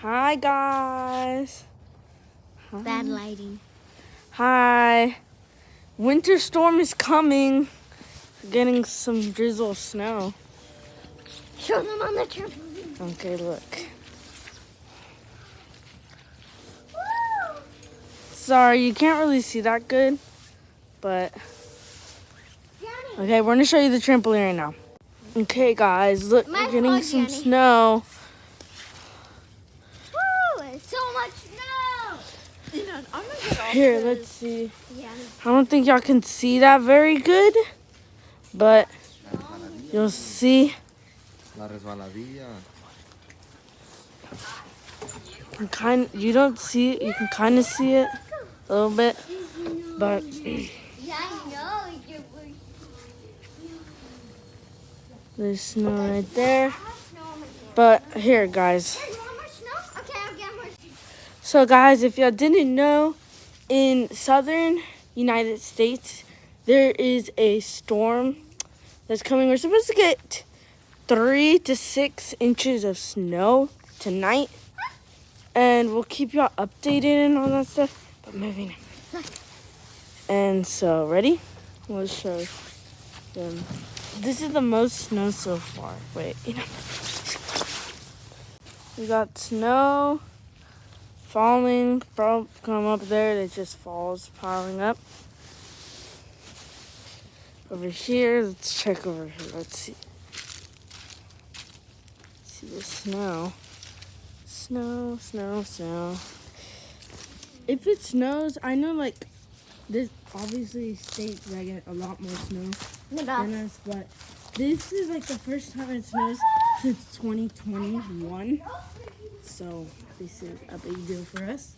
Hi guys. Hi. Bad lighting. Hi. Winter storm is coming. Getting some drizzle of snow. Show them on the trampoline. Okay, look. Woo! Sorry, you can't really see that good, but Johnny. okay, we're gonna show you the trampoline right now. Okay, guys, look, we're getting some snow. Woo! It's so much snow. I'm gonna get off Here, let's see. Yeah. I don't think y'all can see that very good, but you'll see. La resbaladilla. You don't see it. You can kind of see it a little bit, but Yeah, I know. there's snow right there. But here, guys. You want more snow? Okay, I'll get more. So, guys, if y'all didn't know, in southern United States, there is a storm that's coming. We're supposed to get 3 to 6 inches of snow tonight. And we'll keep y'all updated and all that stuff. But moving on. And so, ready? Let's show them. This is the most snow so far. Wait, we got snow falling from up there. It just falls, piling up. Over here, let's check over here. Let's see. See the snow. Snow, snow, snow. If it snows, I know like this obviously states that get a lot more snow than us, but this is like the first time it snows since 2021. So this is a big deal for us.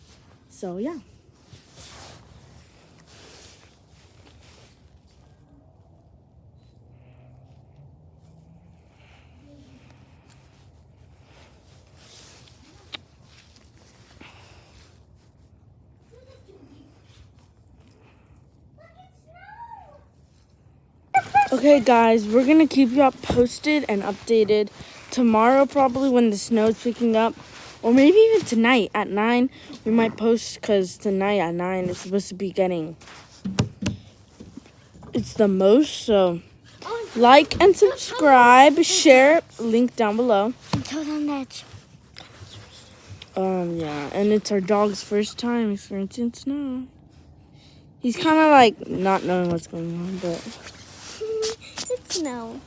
So yeah. Okay, guys, we're gonna keep you up posted and updated tomorrow, probably when the snow's picking up, or maybe even tonight at 9. We might post because tonight at 9 it's supposed to be getting it's the most. So like and subscribe, share, link down below. Tell them that. Yeah, and it's our dog's first time experiencing snow. He's kind of like not knowing what's going on, but. It's snow.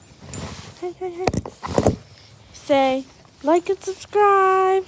Say like and subscribe.